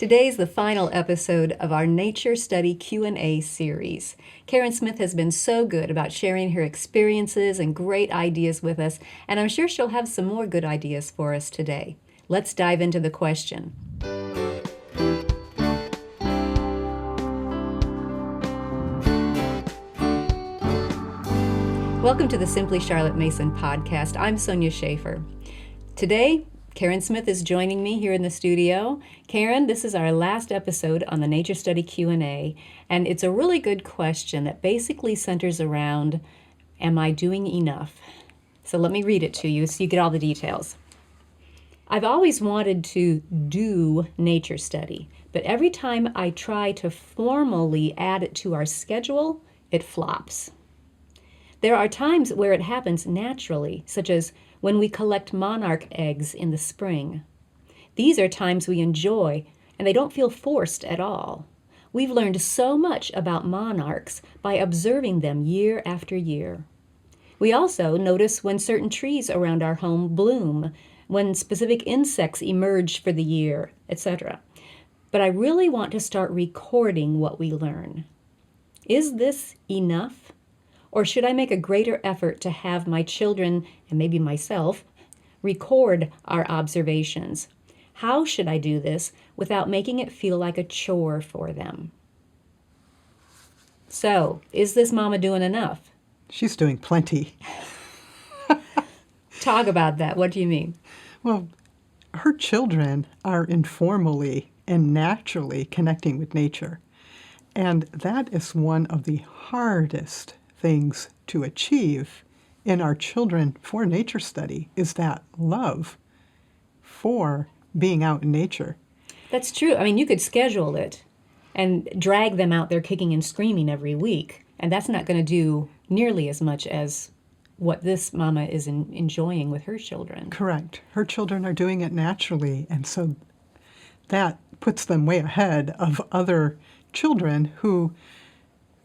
Today is the final episode of our Nature Study Q&A series. Karen Smith has been so good about sharing her experiences and great ideas with us, and I'm sure she'll have some more good ideas for us today. Let's dive into the question. Welcome to the Simply Charlotte Mason podcast. I'm Sonia Schaefer. Today, Karen Smith is joining me here in the studio. Karen, this is our last episode on the Nature Study Q&A, and it's a really good question that basically centers around, am I doing enough? So let me read it to you so you get all the details. I've always wanted to do nature study, but every time I try to formally add it to our schedule, it flops. There are times where it happens naturally, such as when we collect monarch eggs in the spring. These are times we enjoy, and they don't feel forced at all. We've learned so much about monarchs by observing them year after year. We also notice when certain trees around our home bloom, when specific insects emerge for the year, etc. But I really want to start recording what we learn. Is this enough? Or should I make a greater effort to have my children, and maybe myself, record our observations? How should I do this without making it feel like a chore for them? So, is this mama doing enough? She's doing plenty. Talk about that. What do you mean? Well, her children are informally and naturally connecting with nature. And that is one of the hardest things to achieve in our children for nature study, is that love for being out in nature. That's true. I mean, you could schedule it and drag them out there kicking and screaming every week, and that's not going to do nearly as much as what this mama is enjoying with her children. Correct. Her children are doing it naturally, and so that puts them way ahead of other children who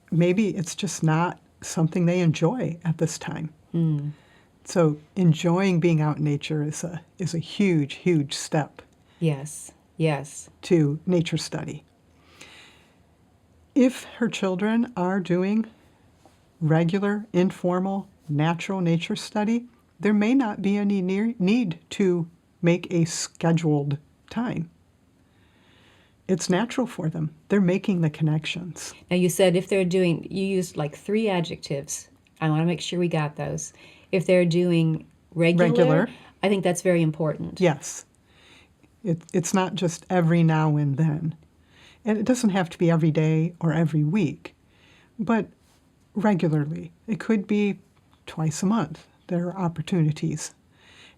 maybe it's just not something they enjoy at this time. So enjoying being out in nature is a huge, huge step. Yes. To nature study. If her children are doing regular, informal, natural nature study, there may not be any need to make a scheduled time. It's natural for them. They're making the connections. Now you said if they're doing, you used like 3 adjectives. I want to make sure we got those. If they're doing regular, I think that's very important. Yes. It's not just every now and then. And it doesn't have to be every day or every week, but regularly. It could be twice a month. There are opportunities.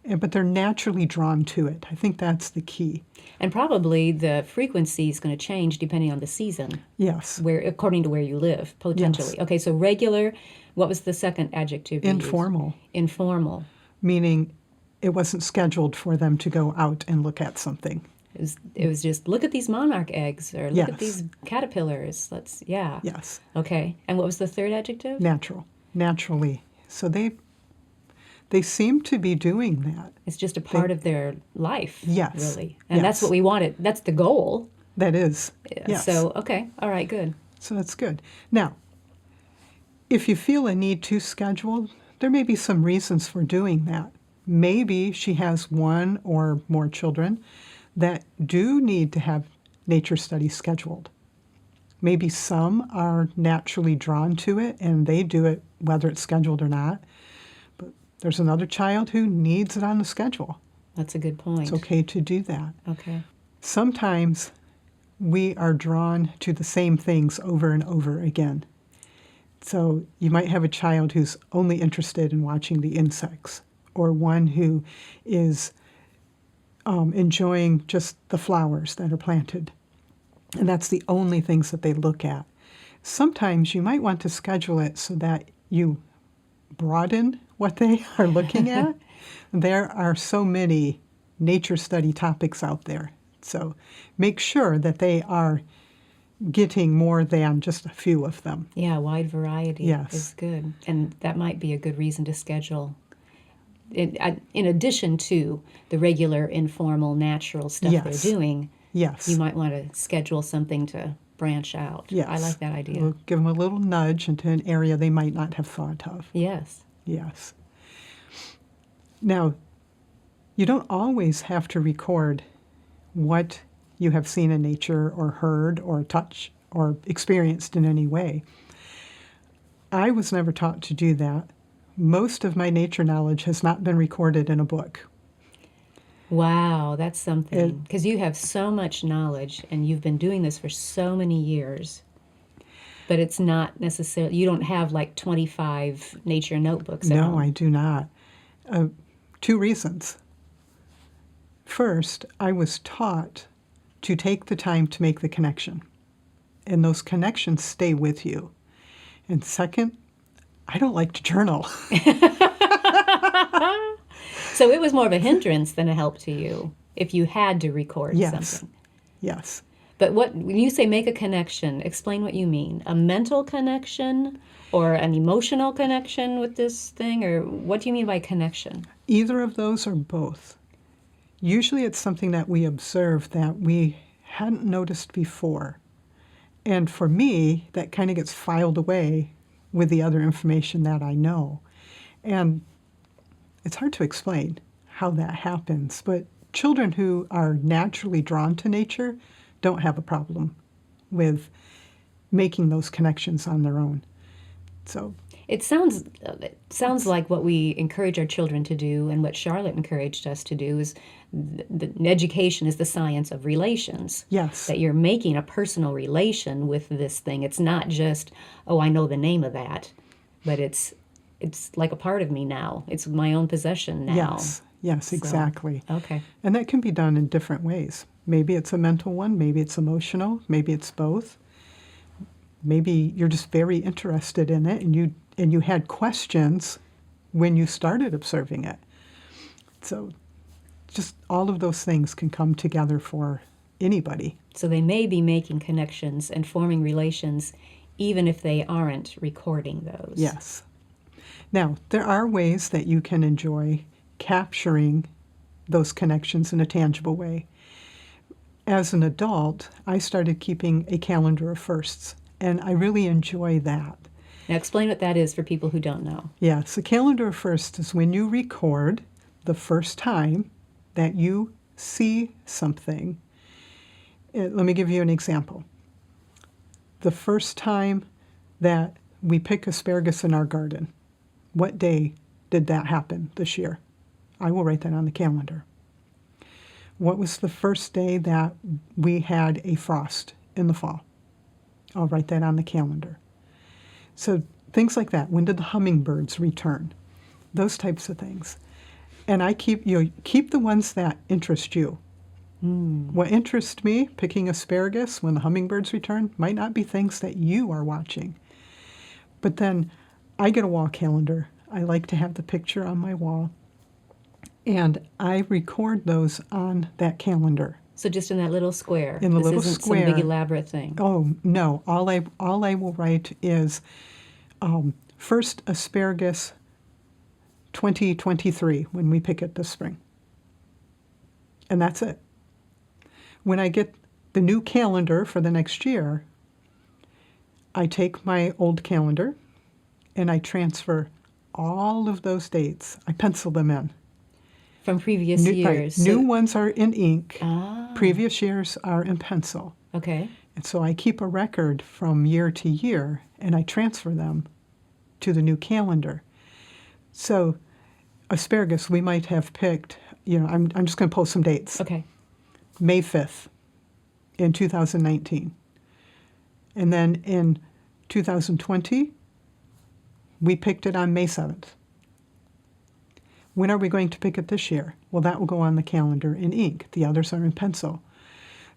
But they're naturally drawn to it. I think that's the key. And probably the frequency is going to change depending on the season. Yes. According to where you live, potentially. Yes. Okay, so regular, what was the second adjective you Informal. used? Informal. Meaning it wasn't scheduled for them to go out and look at something. It was just, look at these monarch eggs, or look at these caterpillars. Yes. Okay, and what was the third adjective? Naturally. So they seem to be doing that. It's just a part of their life, yes, really. And that's what we wanted. That's the goal. That is. Yes. So, okay. All right, good. So that's good. Now, if you feel a need to schedule, there may be some reasons for doing that. Maybe she has one or more children that do need to have nature study scheduled. Maybe some are naturally drawn to it and they do it whether it's scheduled or not. There's another child who needs it on the schedule. That's a good point. It's okay to do that. Okay. Sometimes we are drawn to the same things over and over again. So you might have a child who's only interested in watching the insects, or one who is enjoying just the flowers that are planted. And that's the only things that they look at. Sometimes you might want to schedule it so that you broaden what they are looking at. There are so many nature study topics out there. So make sure that they are getting more than just a few of them. Yeah, wide variety is good. And that might be a good reason to schedule. In addition to the regular, informal, natural stuff they're doing, Yes. you might want to schedule something to branch out. Yes. I like that idea. We'll give them a little nudge into an area they might not have thought of. Yes. Yes. Now, you don't always have to record what you have seen in nature or heard or touched or experienced in any way. I was never taught to do that. Most of my nature knowledge has not been recorded in a book. Wow, that's something. Because you have so much knowledge and you've been doing this for so many years. But it's not necessarily, you don't have like 25 nature notebooks at No, home. I do not. 2 reasons. First, I was taught to take the time to make the connection, and those connections stay with you. And second, I don't like to journal. So it was more of a hindrance than a help to you if you had to record Yes. something. Yes. But when you say make a connection, explain what you mean. A mental connection or an emotional connection with this thing? Or what do you mean by connection? Either of those or both. Usually it's something that we observe that we hadn't noticed before. And for me, that kind of gets filed away with the other information that I know. And it's hard to explain how that happens, but children who are naturally drawn to nature don't have a problem with making those connections on their own. So It sounds like what we encourage our children to do, and what Charlotte encouraged us to do is education is the science of relations. yes, That you're making a personal relation with this thing. It's not just, oh, I know the name of that, but it's like a part of me now. It's my own possession now. yes, exactly. Okay. And that can be done in different ways. Maybe it's a mental one, maybe it's emotional, maybe it's both. Maybe you're just very interested in it and you had questions when you started observing it. So just all of those things can come together for anybody. So they may be making connections and forming relations even if they aren't recording those. Yes. Now, there are ways that you can enjoy capturing those connections in a tangible way. As an adult, I started keeping a calendar of firsts, and I really enjoy that. Now explain what that is for people who don't know. Yes, a calendar of firsts is when you record the first time that you see something. Let me give you an example. The first time that we pick asparagus in our garden, what day did that happen this year? I will write that on the calendar. What was the first day that we had a frost in the fall? I'll write that on the calendar. So things like that. When did the hummingbirds return? Those types of things. And I keep the ones that interest you. What interests me, picking asparagus when the hummingbirds return, might not be things that you are watching. But then I get a wall calendar. I like to have the picture on my wall. And I record those on that calendar. So just in that little square. In the this little isn't square. Some big elaborate thing. Oh, no. All I will write is first asparagus 2023 when we pick it this spring. And that's it. When I get the new calendar for the next year, I take my old calendar and I transfer all of those dates. I pencil them in. From previous years. Right. New ones are in ink. Ah. Previous years are in pencil. Okay. And so I keep a record from year to year, and I transfer them to the new calendar. So asparagus, we might have picked, I'm just going to post some dates. Okay. May 5th in 2019. And then in 2020, we picked it on May 7th. When are we going to pick it this year? Well, that will go on the calendar in ink. The others are in pencil.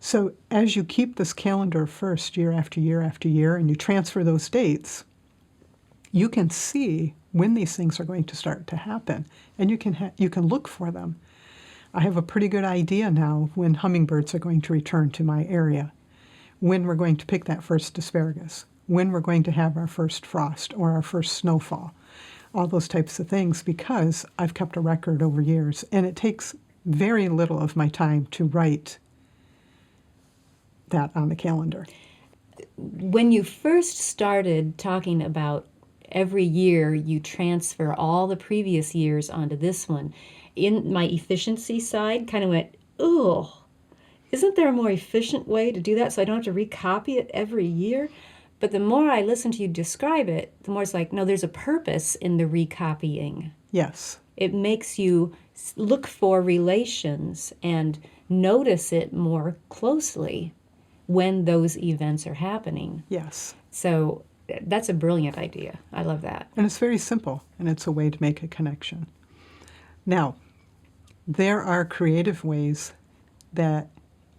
So as you keep this calendar first year after year after year, and you transfer those dates, you can see when these things are going to start to happen, and you can look for them. I have a pretty good idea now when hummingbirds are going to return to my area, when we're going to pick that first asparagus, when we're going to have our first frost or our first snowfall, all those types of things, because I've kept a record over years, and it takes very little of my time to write that on the calendar. When you first started talking about every year you transfer all the previous years onto this one, in my efficiency side kind of went, oh, isn't there a more efficient way to do that so I don't have to recopy it every year? But the more I listen to you describe it, the more it's like, no, there's a purpose in the recopying. Yes. It makes you look for relations and notice it more closely when those events are happening. Yes. So that's a brilliant idea. I love that. And it's very simple, and it's a way to make a connection. Now, there are creative ways that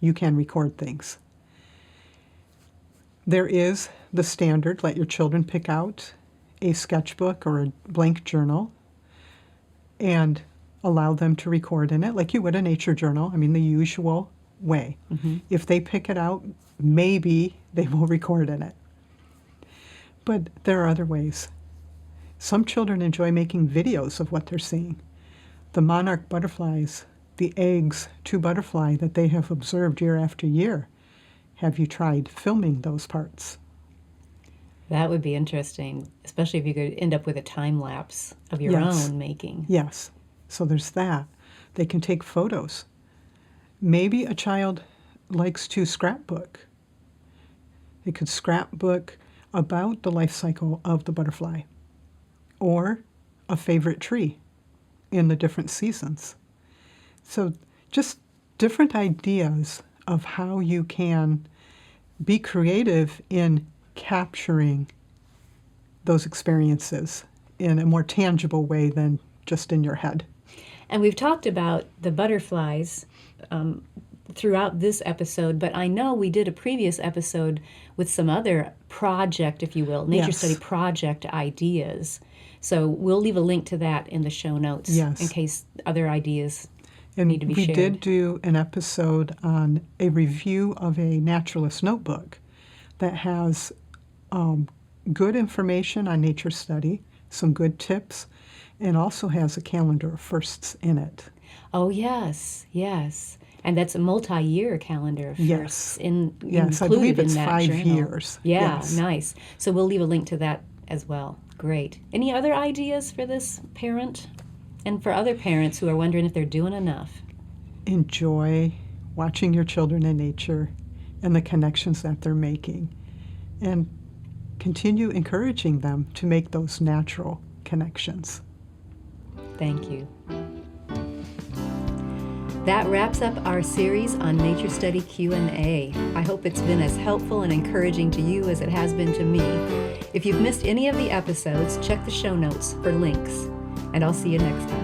you can record things. There is the standard, let your children pick out a sketchbook or a blank journal and allow them to record in it like you would a nature journal, the usual way. Mm-hmm. If they pick it out, maybe they will record in it. But there are other ways. Some children enjoy making videos of what they're seeing. The monarch butterflies, the eggs to butterfly that they have observed year after year. Have you tried filming those parts? That would be interesting, especially if you could end up with a time lapse of your Yes. own making. Yes. So there's that. They can take photos. Maybe a child likes to scrapbook. They could scrapbook about the life cycle of the butterfly or a favorite tree in the different seasons. So just different ideas of how you can be creative in capturing those experiences in a more tangible way than just in your head. And we've talked about the butterflies throughout this episode, but I know we did a previous episode with some other project, if you will, nature Yes. study project ideas. So we'll leave a link to that in the show notes Yes. in case other ideas And need to be we shared. did do an episode on a review of a Naturalist notebook that has good information on nature study, some good tips, and also has a calendar of firsts in it. Oh, yes, yes. And that's a multi-year calendar of Yes. firsts Yes, I included believe it's in that 5 journal. years. Yeah, Yes. nice. So we'll leave a link to that as well. Great. Any other ideas for this parent and for other parents who are wondering if they're doing enough? Enjoy watching your children in nature and the connections that they're making, and continue encouraging them to make those natural connections. Thank you. That wraps up our series on Nature Study Q&A. I hope it's been as helpful and encouraging to you as it has been to me. If you've missed any of the episodes, check the show notes for links, and I'll see you next time.